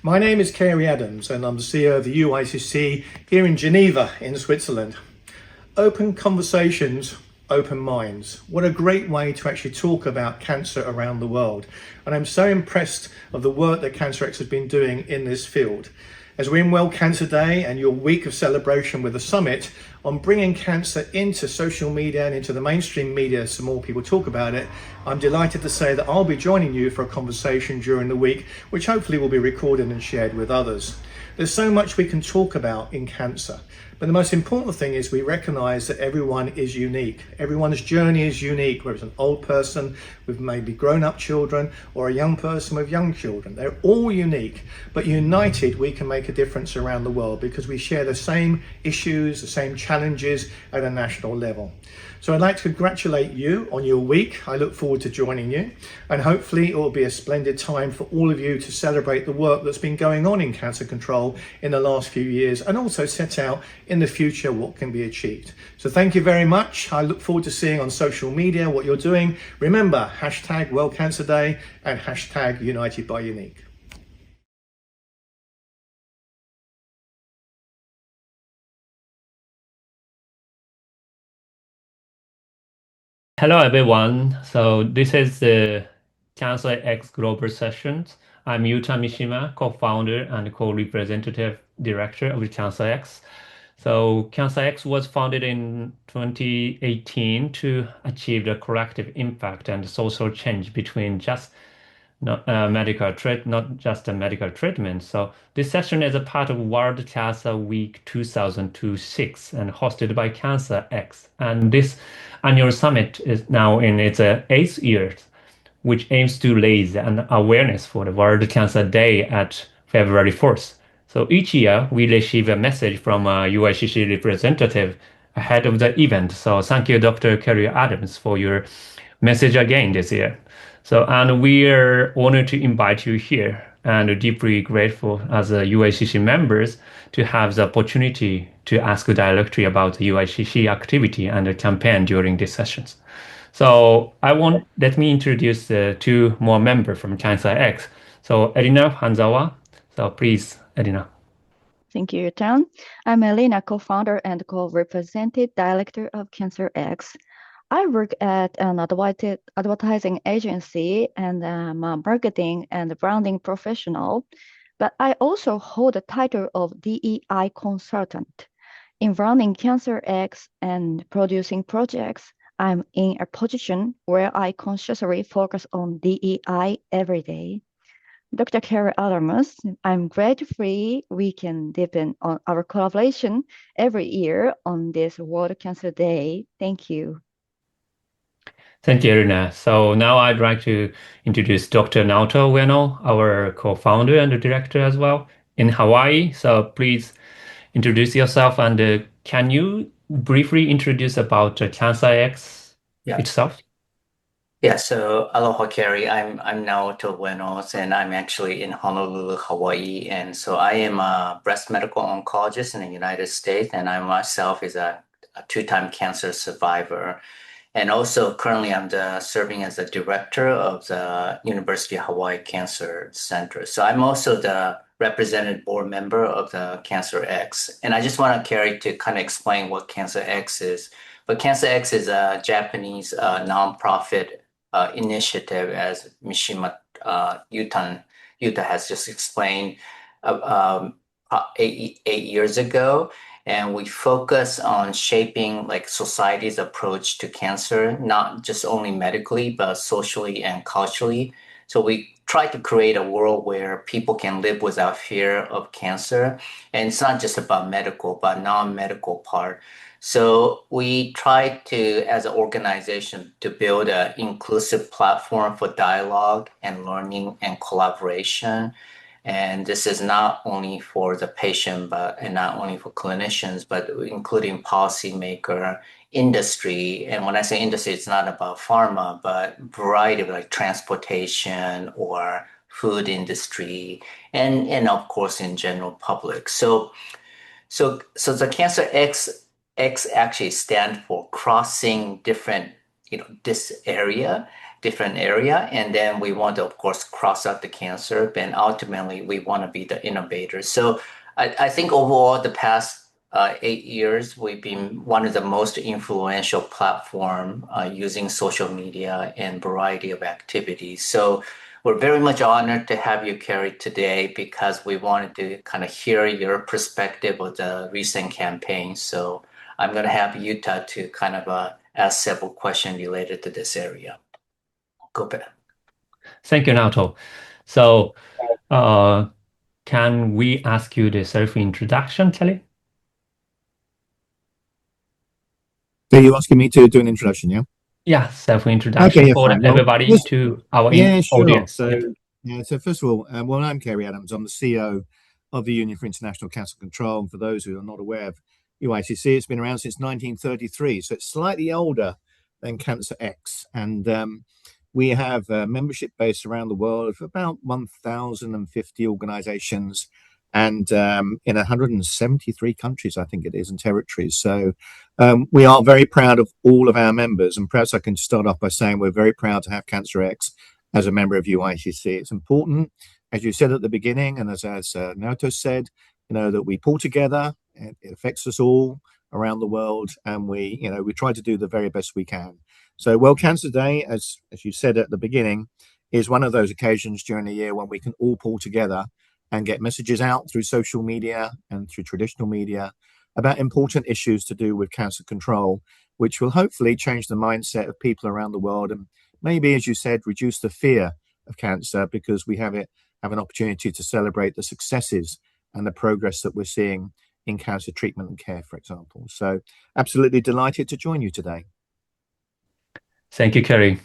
My name is Cary Adams and I'm the CEO of the UICC here in Geneva in Switzerland. Open conversations, open minds. What a great way to actually talk about cancer around the world. And I'm so impressed of the work that CancerX has been doing in this field. As we're in World Cancer Day and your week of celebration with the summit on bringing cancer into social media and into the mainstream media so more people talk about it, I'm delighted to say that I'll be joining you for a conversation during the week, which hopefully will be recorded and shared with others. There's so much we can talk about in cancer, but the most important thing is we recognize that everyone is unique. Everyone's journey is unique, whether it's an old person with maybe grown-up children or a young person with young children. They're all unique, but united we can make a difference around the world because we share the same issues, the same challenges at a national level. So I'd like to congratulate you on your week. I look forward to joining you, and hopefully it will be a splendid time for all of you to celebrate the work that's been going on in cancer control in the last few years and also set out in the future what can be achieved. So thank you very much. I look forward to seeing on social media what you're doing. Remember, hashtag World Cancer Day and hashtag United by Unique. Hello, everyone. So this is the CancerX Global Sessions. I'm Yuta Mishima, co-founder and co-representative director of CancerX. So CancerX was founded in 2018 to achieve the collective impact and social change between just not just a medical treatment. So this session is a part of World Cancer Week 2026 and hosted by CancerX. And this annual summit is now in its eighth year, which aims to raise an awareness for the World Cancer Day at February 4th. So each year we receive a message from a UICC representative ahead of the event. So thank you, Dr. Cary Adams, for your message again this year. So, and we are honored to invite you here and deeply grateful as UICC members to have the opportunity to ask directly about the UICC activity and the campaign during these sessions. So let me introduce two more members from CancerX. So Elena Hanzawa. So please, Elena. Thank you, Tan. I'm Elena, co-founder and co-representative director of CancerX. I work at an advertising agency and I'm a marketing and branding professional, but I also hold the title of DEI consultant. In running CancerX and producing projects, I'm in a position where I consciously focus on DEI every day. Dr. Cary Adams, I'm grateful we can deepen on our collaboration every year on this World Cancer Day. Thank you. Thank you, Elena. So now I'd like to introduce Dr. Naoto Ueno, our co-founder and director as well in Hawaii. So please introduce yourself and can you briefly introduce about CancerX itself? Yeah, so aloha, Cary. I'm Naoto Ueno, and I'm actually in Honolulu, Hawaii. And so I am a breast medical oncologist in the United States, and I myself is a two-time cancer survivor. And also currently I'm serving as the director of the University of Hawaii Cancer Center. So I'm also the representative board member of the CancerX. And I just want Cary to kind of explain what CancerX is. But CancerX is a Japanese nonprofit initiative, as Mishima Yuta has just explained 8 years ago. And we focus on shaping like society's approach to cancer, not just only medically, but socially and culturally. So we try to create a world where people can live without fear of cancer. And it's not just about medical, but non-medical part. So we try to, as an organization, to build an inclusive platform for dialogue and learning and collaboration. And this is not only for the patient, and not only for clinicians, but including policymaker, industry. And when I say industry, it's not about pharma, but variety of like transportation or food industry, and of course in general public. So the CancerX actually stand for crossing different, this area different area, and then we want to, of course, cross out the cancer, and ultimately we want to be the innovator. So I think overall the past 8 years, we've been one of the most influential platform using social media and variety of activities. So we're very much honored to have you, Cary, today, because we wanted to kind of hear your perspective of the recent campaign. So I'm going to have Yuta to kind of ask several questions related to this area. Go back. Thank you, Naoto. So can we ask you the self-introduction, Kelly? So you're asking me to do an introduction, yeah? Yeah, self-introduction Okay, yeah, for fine. Well, everybody yes. to our Yeah, sure. audience. So first of all, well, I'm Cary Adams. I'm the CEO of the Union for International Cancer Control. And for those who are not aware of UICC, it's been around since 1933. So it's slightly older than CancerX. And we have a membership base around the world of about 1,050 organizations and in 173 countries, I think it is, and territories. So we are very proud of all of our members. And perhaps I can start off by saying we're very proud to have CancerX as a member of UICC. It's important, as you said at the beginning, and as Naoto said, that we pull together. It affects us all around the world, and we try to do the very best we can. So World Cancer Day, as you said at the beginning, is one of those occasions during the year when we can all pull together and get messages out through social media and through traditional media about important issues to do with cancer control, which will hopefully change the mindset of people around the world and maybe, as you said, reduce the fear of cancer, because we have an opportunity to celebrate the successes and the progress that we're seeing in cancer treatment and care, for example. So absolutely delighted to join you today. Thank you, Cary.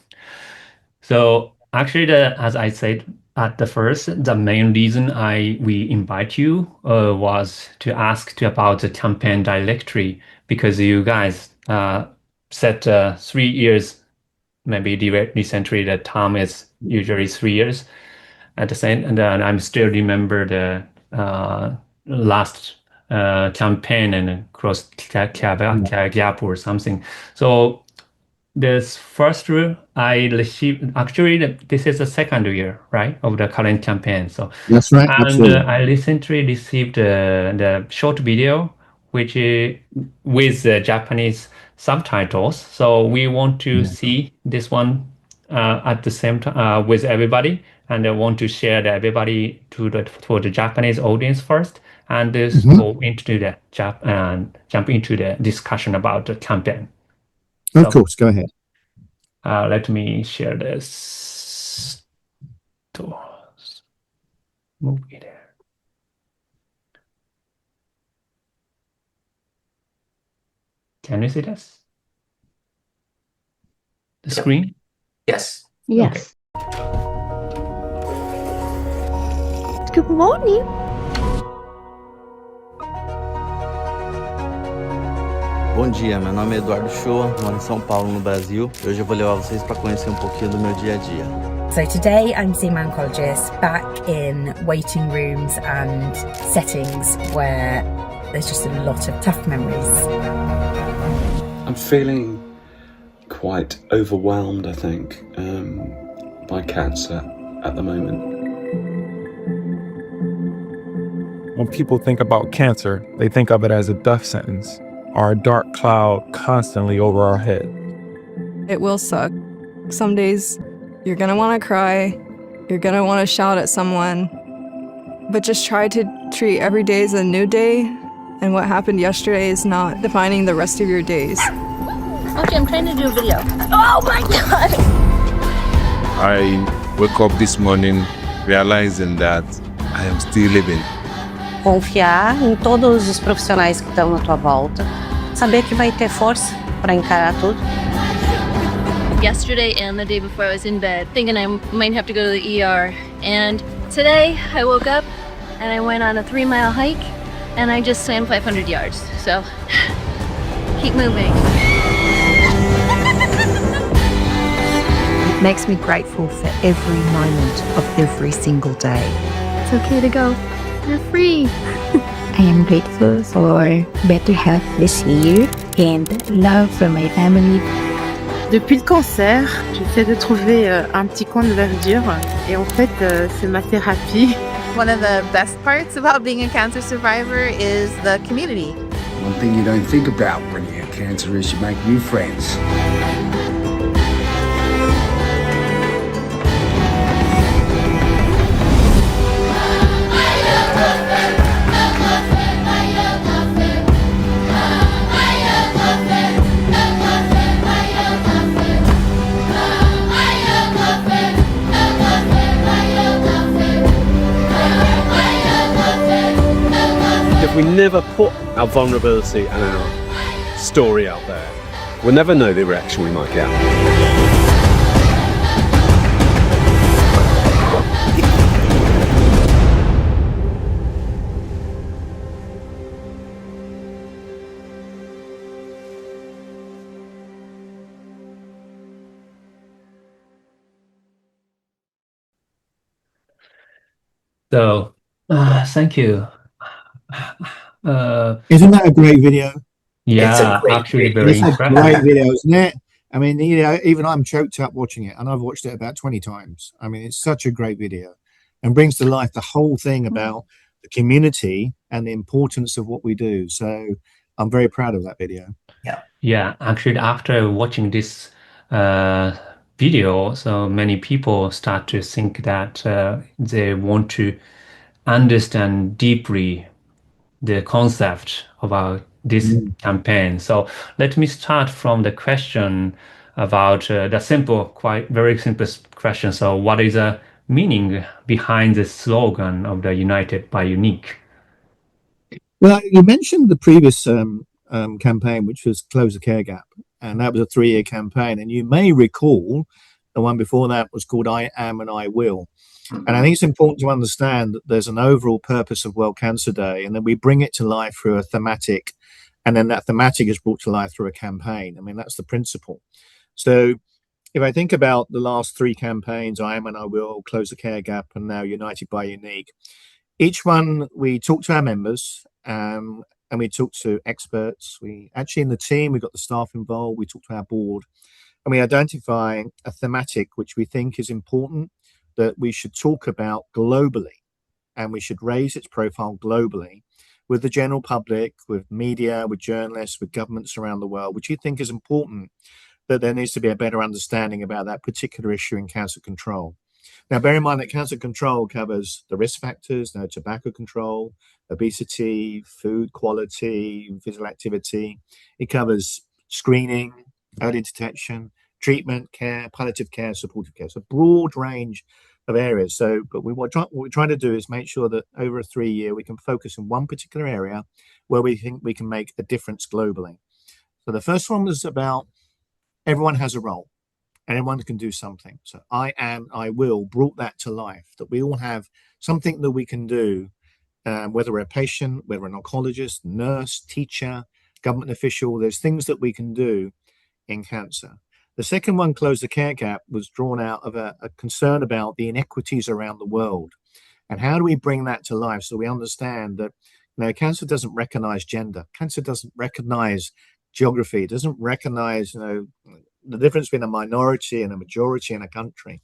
So actually, as I said at the first, the main reason we invite you was to ask about the campaign directory, because you guys set 3 years, maybe recently the term is usually 3 years at the same, and I still remember the last campaign and cross gap or something. So this first year I received, actually this is the second year, right, of the current campaign. So that's right. And absolutely. I recently received the short video, which is with Japanese subtitles. So we want to see this one at the same time with everybody, and I want to share everybody for the Japanese audience first, and this go into the jump into the discussion about the campaign. Of course, go ahead. Let me share this. Movie there. Can you see this? The screen? Yes. Yes. Okay. Good morning. Bom dia, meu nome é Eduardo Shoa, moro em São Paulo, no Brasil. Hoje eu vou levar vocês para conhecer pouquinho do meu dia a dia. So today I'm seeing my oncologist back in waiting rooms and settings where there's just a lot of tough memories. I'm feeling quite overwhelmed, I think, by cancer at the moment. When people think about cancer, they think of it as a death sentence or a dark cloud constantly over our head. It will suck. Some days you're gonna want to cry, you're gonna want to shout at someone, but just try to treat every day as a new day, and what happened yesterday is not defining the rest of your days. Okay, I'm trying to do a video. Oh my God! I woke up this morning realizing that I am still living. Confiar em todos os profissionais que estão na tua volta, saber que vai ter força para encarar tudo. Yesterday and the day before I was in bed thinking I might have to go to the ER, and today I woke up and I went on a 3-mile hike and I just swam 500 yards. So keep moving. It makes me grateful for every moment of every single day. It's okay to go. You're free. I am grateful for better health this year and love from my family. Depuis le cancer, j'essaie de trouver un petit coin de verdure et en fait, c'est ma thérapie. One of the best parts about being a cancer survivor is the community. One thing you don't think about when you get cancer is you make new friends. If we never put our vulnerability and our story out there, we'll never know the reaction we might get. So, thank you. Isn't that a great video? Yeah, actually very It's a impressive. great video, isn't it? I mean, even I'm choked up watching it, and I've watched it about 20 times. I mean, it's such a great video and brings to life the whole thing about the community and the importance of what we do. So I'm very proud of that video. Yeah, actually, after watching this video, so many people start to think that they want to understand deeply the concept about this campaign. So let me start from the question about the simple, quite very simple question. So what is the meaning behind the slogan of the United by Unique? Well, you mentioned the previous campaign, which was Close the Care Gap, and that was a 3-year campaign. And you may recall the one before that was called I Am and I Will. And I think it's important to understand that there's an overall purpose of World Cancer Day, and then we bring it to life through a thematic, and then that thematic is brought to life through a campaign. I mean, that's the principle. So if I think about the last 3 campaigns, I Am and I Will, Close the Care Gap, and now United by Unique, each one we talk to our members and we talk to experts. We actually, in the team, we've got the staff involved, we talk to our board, and we identify a thematic which we think is important that we should talk about globally, and we should raise its profile globally with the general public, with media, with journalists, with governments around the world, which you think is important, that there needs to be a better understanding about that particular issue in cancer control. Now, bear in mind that cancer control covers the risk factors, tobacco control, obesity, food quality, physical activity. It covers screening, early detection, treatment, care, palliative care, supportive care. It's a broad range of areas. So, but what we're trying to do is make sure that over a 3-year, we can focus in one particular area where we think we can make a difference globally. So the first one was about everyone has a role and everyone can do something. So I Am, I Will brought that to life, that we all have something that we can do, whether we're a patient, whether we're an oncologist, nurse, teacher, government official, there's things that we can do in cancer. The second one, Close the Care Gap, was drawn out of a concern about the inequities around the world. And how do we bring that to life so we understand that cancer doesn't recognize gender. Cancer doesn't recognize geography. It doesn't recognize the difference between a minority and a majority in a country.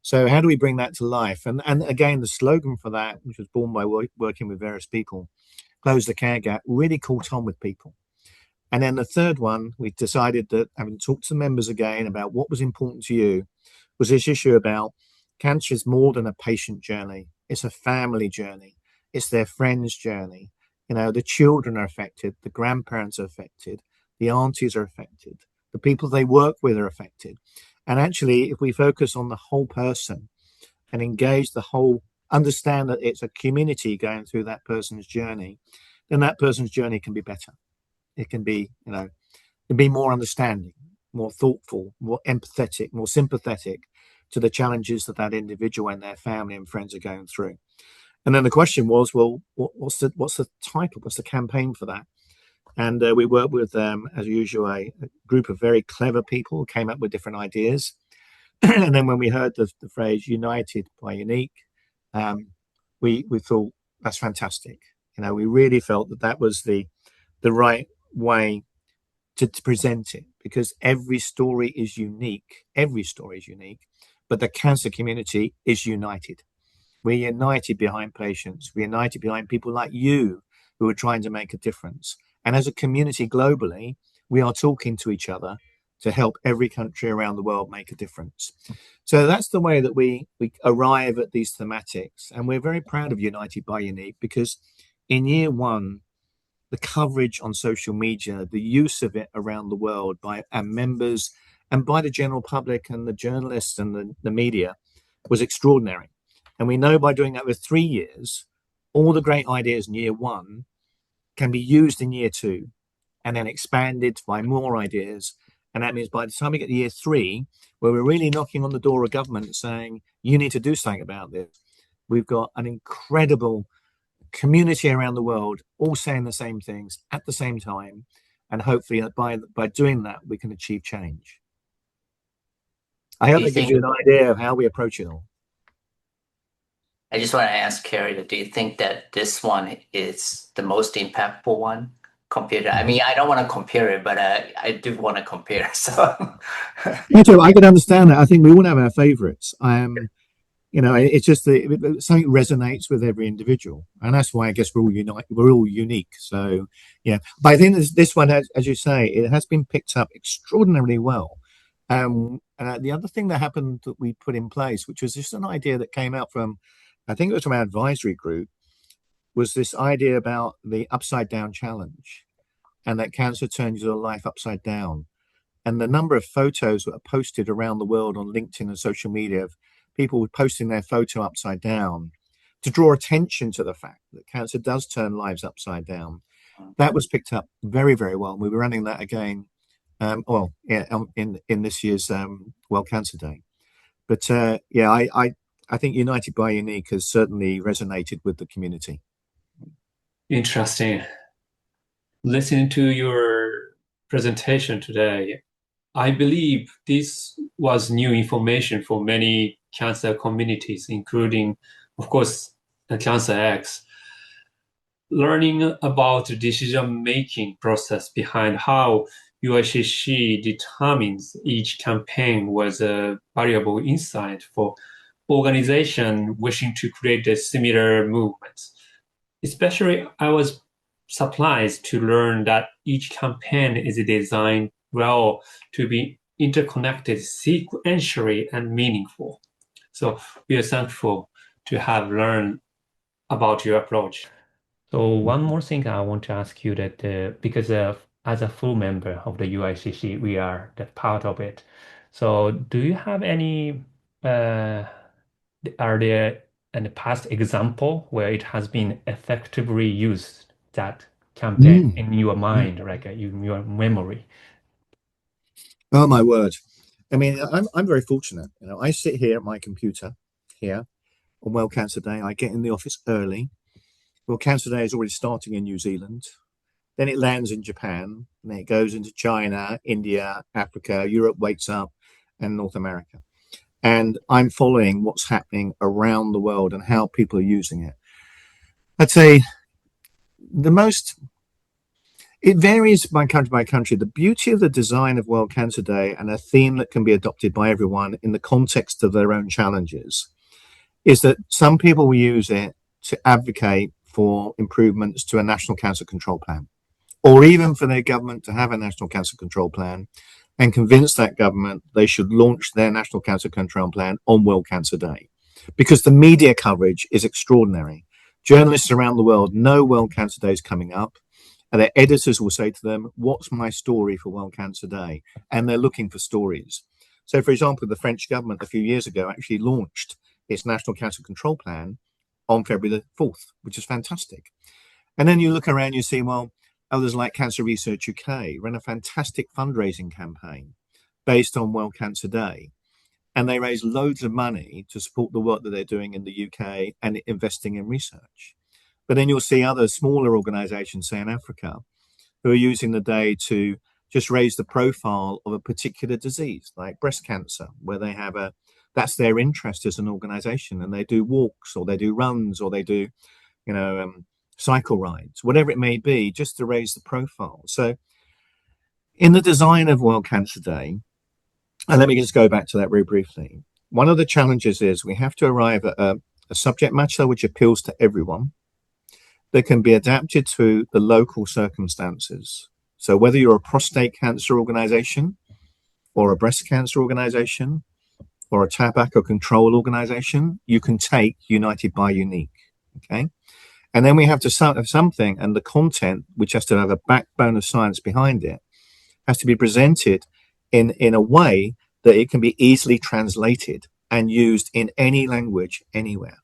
So how do we bring that to life? And again, the slogan for that, which was born by working with various people, Close the Care Gap, really caught on with people. And then the third one, we decided that, having talked to the members again about what was important to you, was this issue about cancer is more than a patient journey. It's a family journey. It's their friends' journey. The children are affected. The grandparents are affected. The aunties are affected. The people they work with are affected. And actually, if we focus on the whole person and engage the whole, understand that it's a community going through that person's journey, then that person's journey can be better. It can be, more understanding, more thoughtful, more empathetic, more sympathetic to the challenges that that individual and their family and friends are going through. And then the question was, well, what's the title? What's the campaign for that? And we worked with, as usual, a group of very clever people who came up with different ideas. And then when we heard the phrase United by Unique, we thought, that's fantastic. We really felt that was the right way to present it, because every story is unique. Every story is unique, but the cancer community is united. We're united behind patients. We're united behind people like you who are trying to make a difference. And as a community globally, we are talking to each other to help every country around the world make a difference. So that's the way that we arrive at these thematics. And we're very proud of United by Unique, because in year one, the coverage on social media, the use of it around the world by our members and by the general public and the journalists and the media was extraordinary. And we know by doing that for 3 years, all the great ideas in year one can be used in year two and then expanded by more ideas. And that means by the time we get to year three, where we're really knocking on the door of government saying, you need to do something about this, we've got an incredible community around the world all saying the same things at the same time. And hopefully by doing that, we can achieve change. I hope that gives you an idea of how we approach it all. I just want to ask Cary, do you think that this one is the most impactful one compared to, I mean, I don't want to compare it, but I do want to compare. So Me too. I can understand that. I think we all have our favorites. You know, it's just that something resonates with every individual, and that's why I guess we're all unique. So yeah, but I think this one, as you say, it has been picked up extraordinarily well. And the other thing that happened that we put in place, which was just an idea that came out from, I think it was from our advisory group, was this idea about the upside down challenge, and that cancer turns your life upside down. And the number of photos that are posted around the world on LinkedIn and social media of people posting their photo upside down to draw attention to the fact that cancer does turn lives upside down. That was picked up very, very well. And we were running that again, in this year's World Cancer Day. But yeah, I think United by Unique has certainly resonated with the community. Interesting. Listening to your presentation today, I believe this was new information for many cancer communities, including, of course, the CancerX. Learning about the decision-making process behind how UICC determines each campaign was a valuable insight for organizations wishing to create a similar movement. Especially, I was surprised to learn that each campaign is designed well to be interconnected sequentially and meaningful. So we are thankful to have learned about your approach. So one more thing I want to ask you that because as a full member of the UICC, we are the part of it. So do you have any, are there any past example where it has been effectively used, that campaign in your mind, like in your memory? Oh my word. I mean, I'm very fortunate. You know, I sit here at my computer here on World Cancer Day. I get in the office early. World Cancer Day is already starting in New Zealand. Then it lands in Japan. And then it goes into China, India, Africa, Europe wakes up, and North America. And I'm following what's happening around the world and how people are using it. I'd say it varies by country. The beauty of the design of World Cancer Day and a theme that can be adopted by everyone in the context of their own challenges is that some people will use it to advocate for improvements to a national cancer control plan, or even for their government to have a national cancer control plan and convince that government they should launch their national cancer control plan on World Cancer Day, because the media coverage is extraordinary. Journalists around the world know World Cancer Day is coming up, and their editors will say to them, what's my story for World Cancer Day? And they're looking for stories. So, for example, the French government a few years ago actually launched its National Cancer Control Plan on February the 4th, which is fantastic. And then you look around, you see, well, others like Cancer Research UK ran a fantastic fundraising campaign based on World Cancer Day. And they raised loads of money to support the work that they're doing in the UK and investing in research. But then you'll see other smaller organizations, say in Africa, who are using the day to just raise the profile of a particular disease, like breast cancer, where they have that's their interest as an organization, and they do walks or they do runs or they do, cycle rides, whatever it may be, just to raise the profile. So In the design of World Cancer Day, and let me just go back to that very briefly, one of the challenges is we have to arrive at a subject matter which appeals to everyone, that can be adapted to the local circumstances. So whether you're a prostate cancer organization or a breast cancer organization or a tobacco control organization, you can take United by Unique, okay? And then we have to have something, and the content, which has to have a backbone of science behind it, has to be presented in a way that it can be easily translated and used in any language anywhere,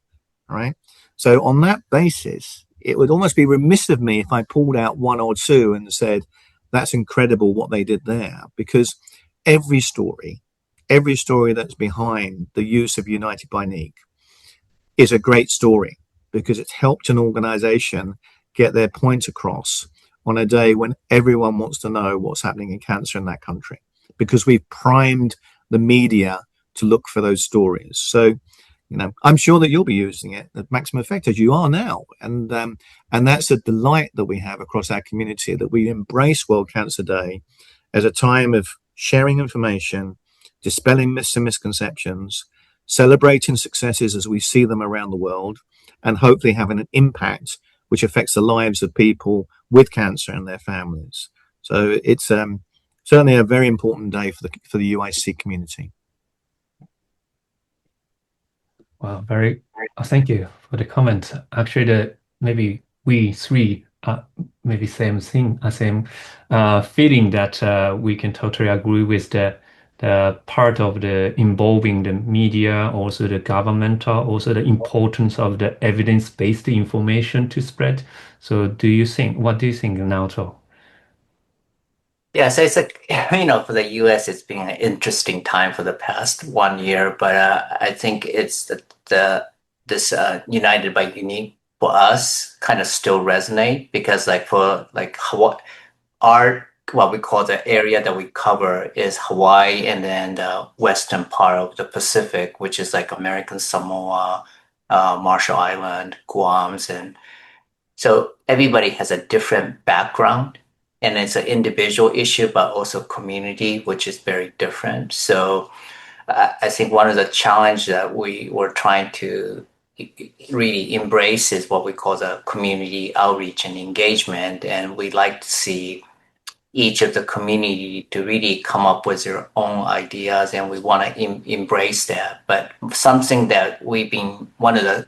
all right? So on that basis, it would almost be remiss of me if I pulled out one or two and said, that's incredible what they did there, because every story that's behind the use of United by Unique is a great story, because it's helped an organization get their point across on a day when everyone wants to know what's happening in cancer in that country, because we've primed the media to look for those stories. So, you know, I'm sure that you'll be using it at maximum effect, as you are now. And that's a delight that we have across our community, that we embrace World Cancer Day as a time of sharing information, dispelling myths and misconceptions, celebrating successes as we see them around the world, and hopefully having an impact which affects the lives of people with cancer and their families. So it's certainly a very important day for the UIC community. Wow, thank you for the comment. Actually, maybe we three maybe same thing, same feeling that we can totally agree with the part of the involving the media, also the government, also the importance of the evidence-based information to spread. So what do you think, Naoto? Yeah, so it's for the US, it's been an interesting time for the past 1 year, but I think it's this United by Unique for us kind of still resonate, because what we call the area that we cover is Hawaii, and then the western part of the Pacific, which is like American Samoa, Marshall Island, Guam's, and so everybody has a different background. And it's an individual issue, but also community, which is very different. So I think one of the challenges that we were trying to really embrace is what we call the community outreach and engagement. And we like to see each of the community to really come up with their own ideas, and we want to embrace that. But something that one of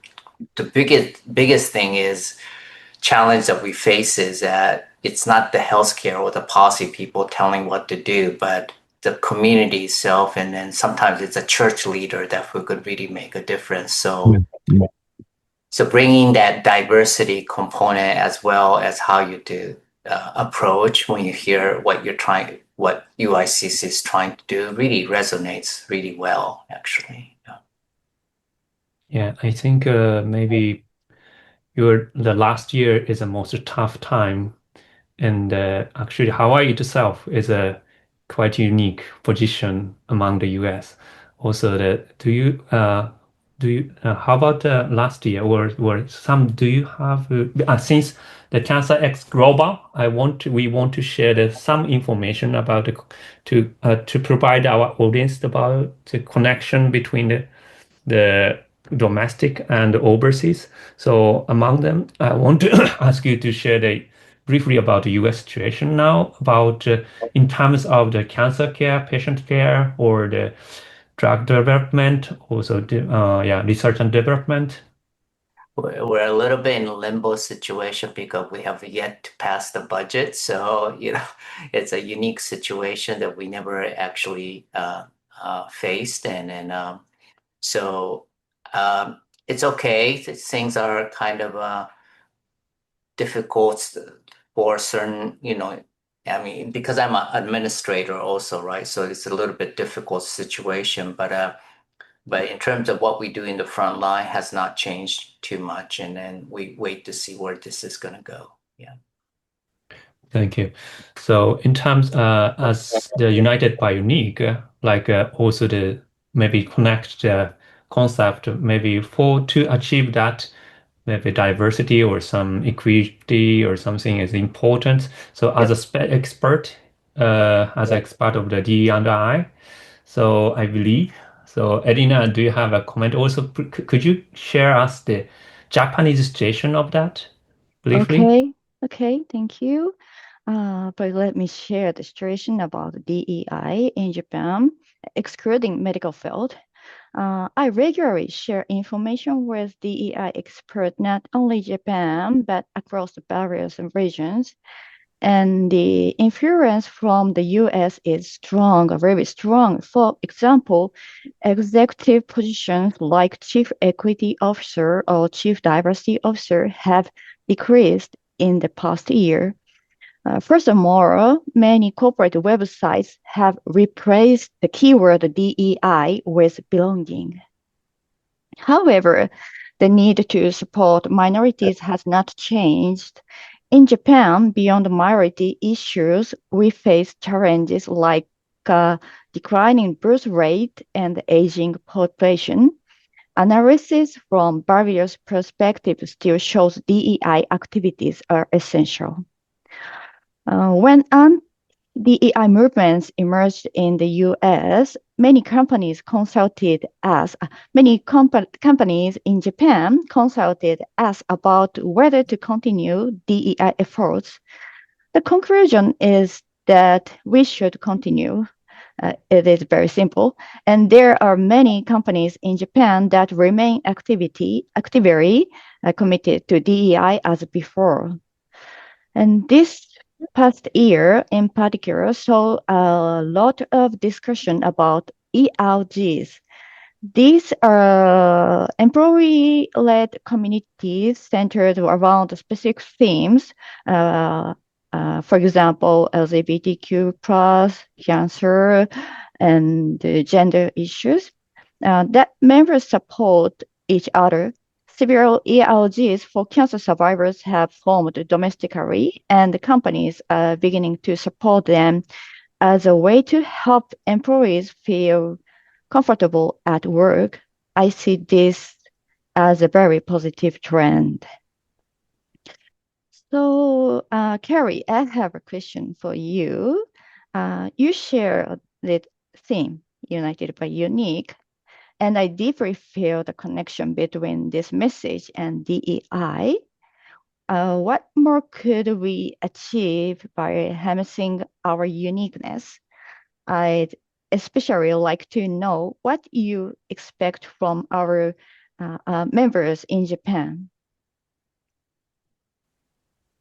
the biggest thing is challenge that we face is that it's not the healthcare or the policy people telling what to do, but the community itself, and then sometimes it's a church leader that who could really make a difference. So bringing that diversity component as well as how you do approach when you hear what UICC is trying to do really resonates really well, actually. Yeah, I think maybe the last year is the most tough time. And actually, Hawaii itself is a quite unique position among the U.S. Also, how about last year or some? Do you have since the CancerX Global? We want to share some information about to provide our audience about the connection between the domestic and overseas. So among them, I want to ask you to share briefly about the U.S. situation now, about in terms of the cancer care, patient care, or the drug development, also research and development. We're a little bit in a limbo situation because we have yet to pass the budget. So, it's a unique situation that we never actually faced. And so it's okay. Things are kind of difficult for certain, because I'm an administrator also, right? So it's a little bit difficult situation, but in terms of what we do in the front line has not changed too much. And then we wait to see where this is going to go. Yeah. Thank you. So in terms as the United by Unique, also the maybe connect the concept maybe to achieve that, maybe diversity or some equity or something is important. So as an expert as an expert of the DE&I. So I believe. So Elena, do you have a comment? Also, could you share us the Japanese situation of that briefly? Okay, thank you. But let me share the situation about DEI in Japan, excluding medical field. I regularly share information with DEI experts, not only Japan, but across the various regions. And the influence from the US is strong, very strong. For example, executive positions like Chief Equity Officer or Chief Diversity Officer have decreased in the past year. Furthermore, many corporate websites have replaced the keyword DEI with belonging. However, the need to support minorities has not changed. In Japan, beyond minority issues, we face challenges like declining birth rate and aging population. Analysis from various perspectives still shows DEI activities are essential. When DEI movements emerged in the US, many companies in Japan consulted us about whether to continue DEI efforts. The conclusion is that we should continue. It is very simple. And there are many companies in Japan that remain actively committed to DEI as before. And this past year in particular saw a lot of discussion about ELGs. These are employee-led communities centered around specific themes, for example, LGBTQ+, cancer, and gender issues, that members support each other. Several ELGs for cancer survivors have formed domestically, and the companies are beginning to support them as a way to help employees feel comfortable at work. I see this as a very positive trend. So, Cary, I have a question for you. You share the theme, United by Unique, and I deeply feel the connection between this message and DEI. What more could we achieve by harnessing our uniqueness? I'd especially like to know what you expect from our members in Japan.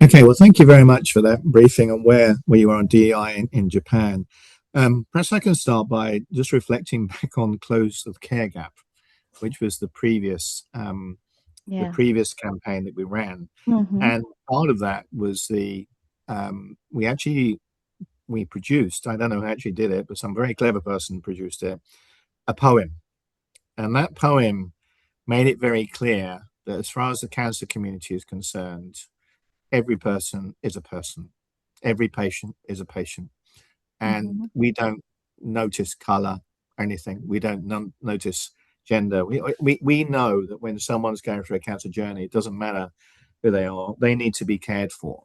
Okay, well, thank you very much for that briefing on where you are on DEI in Japan. Perhaps I can start by just reflecting back on Close the Care Gap, which was the previous campaign that we ran. And part of that was we produced, I don't know who actually did it, but some very clever person produced it, a poem. And that poem made it very clear that as far as the cancer community is concerned, every person is a person. Every patient is a patient. And we don't notice color or anything. We don't notice gender. We know that when someone's going through a cancer journey, it doesn't matter who they are, they need to be cared for.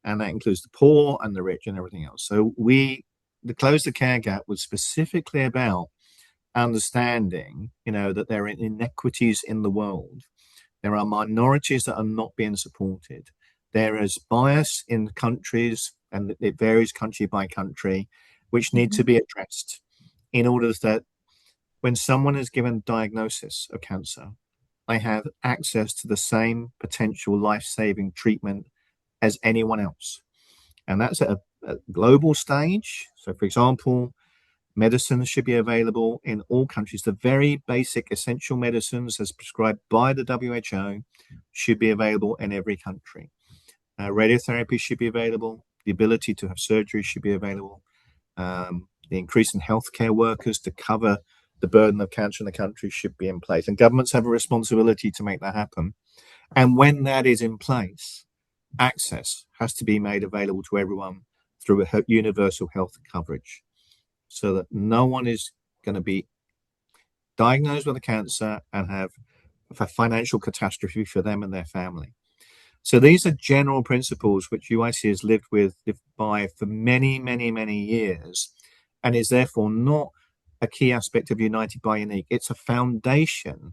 And that includes the poor and the rich and everything else. So the Close the Care Gap was specifically about understanding, that there are inequities in the world. There are minorities that are not being supported. There is bias in countries, and it varies country by country, which need to be addressed in order that when someone is given diagnosis of cancer, they have access to the same potential life-saving treatment as anyone else. And that's at a global stage. So, for example, medicines should be available in all countries. The very basic essential medicines as prescribed by the WHO should be available in every country. Radiotherapy should be available. The ability to have surgery should be available. The increase in healthcare workers to cover the burden of cancer in the country should be in place. And governments have a responsibility to make that happen. And when that is in place, access has to be made available to everyone through a universal health coverage so that no one is going to be diagnosed with a cancer and have a financial catastrophe for them and their family. So these are general principles which UIC has lived by for many, many, many years, and is therefore not a key aspect of United by Unique. It's a foundation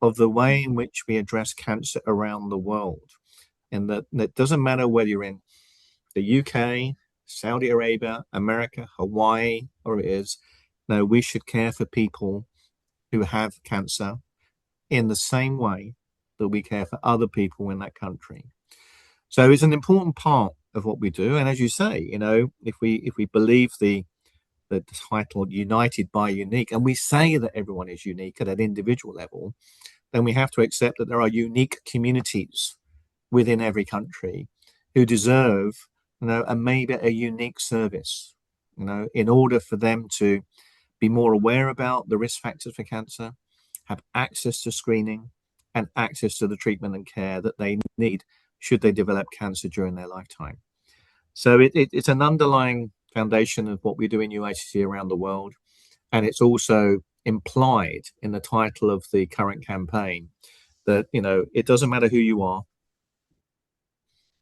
of the way in which we address cancer around the world. And that it doesn't matter whether you're in the UK, Saudi Arabia, America, Hawaii, or it is, no, we should care for people who have cancer in the same way that we care for other people in that country. So it's an important part of what we do. And as you say, you know, if we believe the title United by Unique, and we say that everyone is unique at an individual level, then we have to accept that there are unique communities within every country who deserve, you know, maybe a unique service, you know, in order for them to be more aware about the risk factors for cancer, have access to screening, and access to the treatment and care that they need should they develop cancer during their lifetime. So it's an underlying foundation of what we do in UICC around the world. And it's also implied in the title of the current campaign that, you know, it doesn't matter who you are,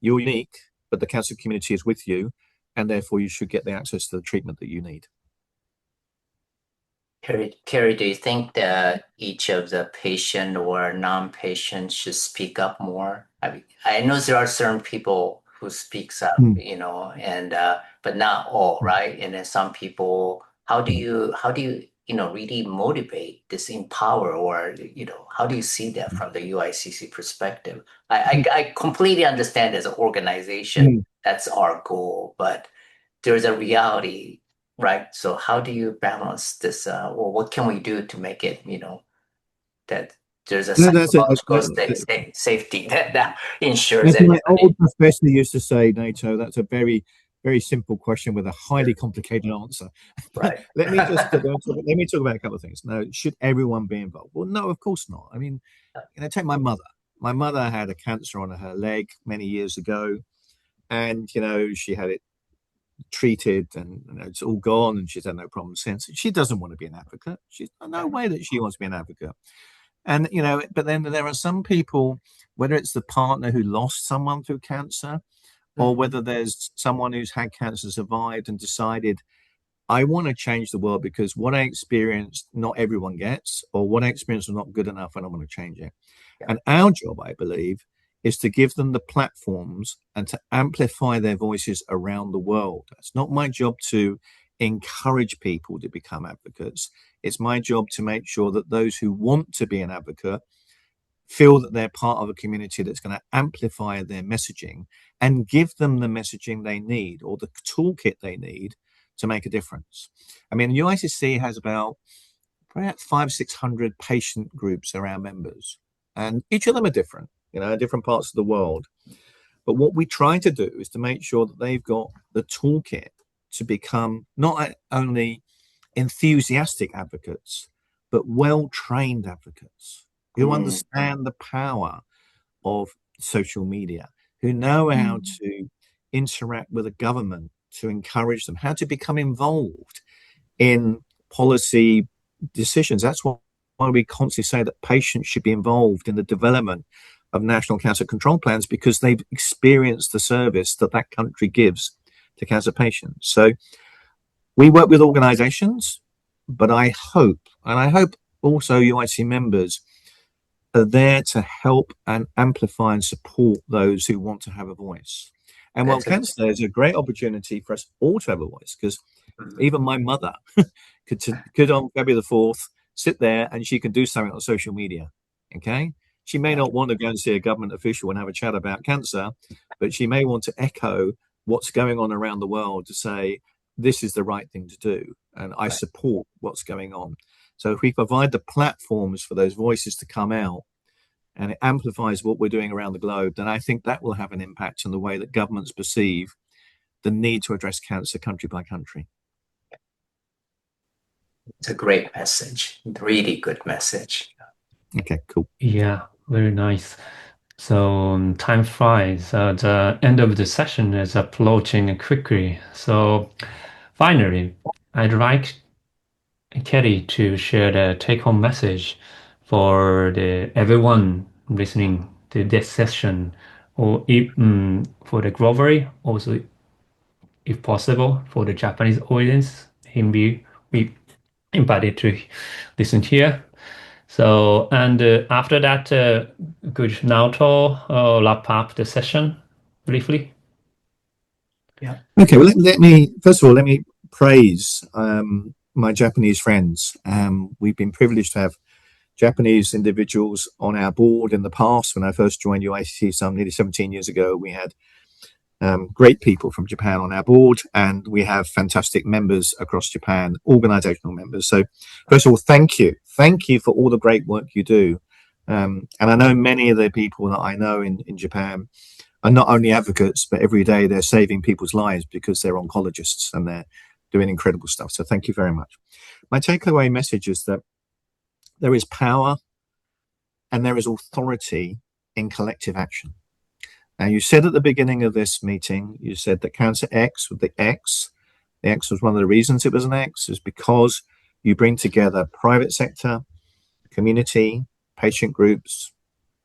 you're unique, but the cancer community is with you, and therefore you should get the access to the treatment that you need. Cary, do you think that each of the patient or non-patient should speak up more? I mean, I know there are certain people who speaks up, you know, and but not all, right? And then some people, how do you you know, really motivate this, empower, or, you know, how do you see that from the UICC perspective? I completely understand as an organization, that's our goal, but there's a reality, right? So how do you balance this? Or what can we do to make it, you know, that there's a psychological safety that ensures that. My everybody. old professor used to say, NATO, that's a very, very simple question with a highly complicated answer. Right. let me talk about a couple of things. Now, should everyone be involved? Well, no, of course not. I mean, you know, take my mother. My mother had a cancer on her leg many years ago, and, you know, she had it treated, and, you know, it's all gone, and she's had no problem since. She doesn't want to be an advocate. She's no way that she wants to be an advocate. And, you know, but then there are some people, whether it's the partner who lost someone through cancer, or whether there's someone who's had cancer, survived, and decided, I want to change the world because what I experienced, not everyone gets, or what I experienced was not good enough, and I want to change it. Yeah. And our job, I believe, is to give them the platforms and to amplify their voices around the world. It's not my job to encourage people to become advocates. It's my job to make sure that those who want to be an advocate feel that they're part of a community that's going to amplify their messaging and give them the messaging they need, or the toolkit they need, to make a difference. I mean, UICC has about 500-600 patient groups are our members, and each of them are different, you know, different parts of the world. But what we try to do is to make sure that they've got the toolkit to become not only enthusiastic advocates, but well-trained advocates who understand the power of social media, who know how to interact with the government to encourage them, how to become involved in policy decisions. That's why we constantly say that patients should be involved in the development of national cancer control plans, because they've experienced the service that that country gives to cancer patients. So we work with organizations, but I hope also UIC members are there to help and amplify and support those who want to have a voice. And World Cancer Day is a great opportunity for us all to have a voice, because even my mother could on February the 4th sit there and she can do something on social media. Okay, she may not want to go and see a government official and have a chat about cancer, but she may want to echo what's going on around the world to say, this is the right thing to do, and I support what's going on. So if we provide the platforms for those voices to come out, and it amplifies what we're doing around the globe, then I think that will have an impact on the way that governments perceive the need to address cancer country by country. It's a great message, really good message. Okay, cool. Yeah, very nice. So time flies. The end of the session is approaching quickly. So finally, I'd like Cary to share the take-home message for everyone listening to this session or if for the globally, also if possible for the Japanese audience, we invited to listen here. So, and after that, could Naoto wrap up the session briefly? Yeah. Okay. Well, let me first of all let me praise my Japanese friends. We've been privileged to have Japanese individuals on our board in the past. When I first joined UICC some nearly 17 years ago, we had great people from Japan on our board, and we have fantastic members across Japan, organizational members. So first of all, thank you for all the great work you do. And I know many of the people that I know in Japan are not only advocates, but every day they're saving people's lives because they're oncologists and they're doing incredible stuff. So thank you very much. My takeaway message is that there is power and there is authority in collective action. Now, you said at the beginning of this meeting, you said that CancerX with the X was one of the reasons it was an X, is because you bring together private sector, community, patient groups,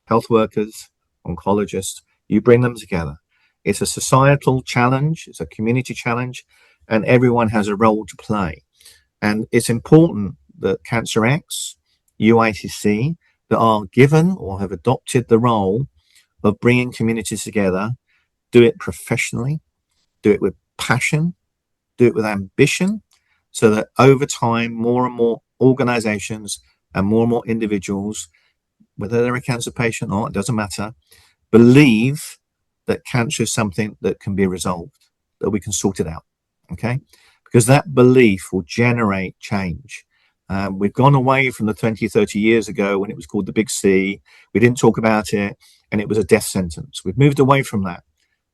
health workers, oncologists. You bring them together. It's a societal challenge, it's a community challenge, and everyone has a role to play. And it's important that CancerX, UICC, that are given or have adopted the role of bringing communities together, do it professionally, do it with passion, do it with ambition, so that over time, more and more organizations and more individuals, whether they're a cancer patient or not, it doesn't matter, believe that cancer is something that can be resolved, that we can sort it out, okay? Because that belief will generate change. We've gone away from the 20, 30 years ago when it was called the Big C. We didn't talk about it, and it was a death sentence. We've moved away from that.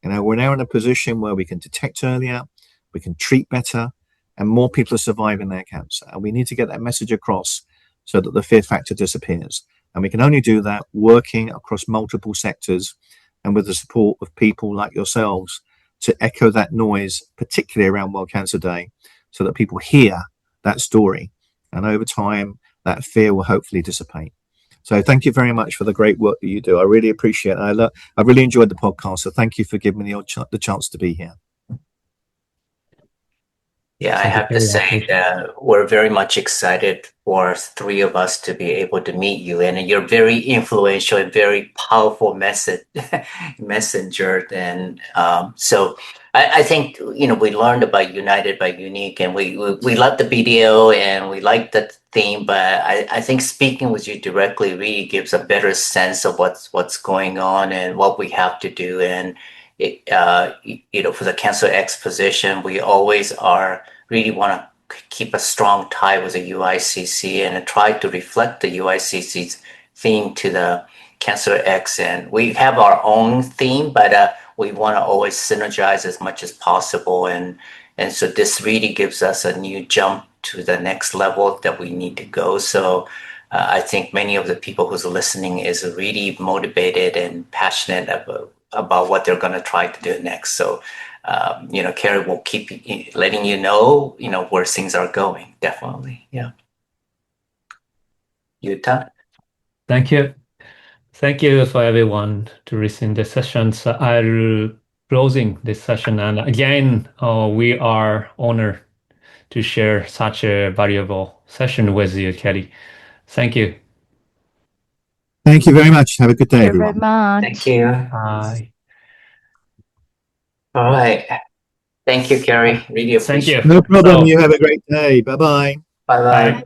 You know, we're now in a position where we can detect earlier, we can treat better, and more people are surviving their cancer. And we need to get that message across so that the fear factor disappears. And we can only do that working across multiple sectors and with the support of people like yourselves to echo that noise, particularly around World Cancer Day, so that people hear that story. And over time, that fear will hopefully dissipate. So thank you very much for the great work that you do. I really appreciate it. I really enjoyed the podcast. So thank you for giving me the chance to be here. Yeah, I have to say that we're very much excited for three of us to be able to meet you. And you're very influential and very powerful messenger. And so I think, you know, we learned about United by Unique, and we liked the video and we liked the theme. But I think speaking with you directly really gives a better sense of what's going on and what we have to do. And you know, for the CancerX position, we always really want to keep a strong tie with the UICC and try to reflect the UICC's theme to the CancerX. And we have our own theme, but we want to always synergize as much as possible. And so this really gives us a new jump to the next level that we need to go. So I think many of the people who's listening is really motivated and passionate about what they're going to try to do next. So, you know, Cary will keep letting you know, where things are going. Definitely. Yeah. Yuta? Thank you. Thank you for everyone to listen to the session. So I'll closing this session. And again, we are honored to share such a valuable session with you, Cary. Thank you. Thank you very much. Have a good day, Thank you everyone. very much. Thank you. Bye. All right. Thank you, Cary. Really appreciate it. No problem. You have a great day. Bye-bye. Bye-bye. Bye.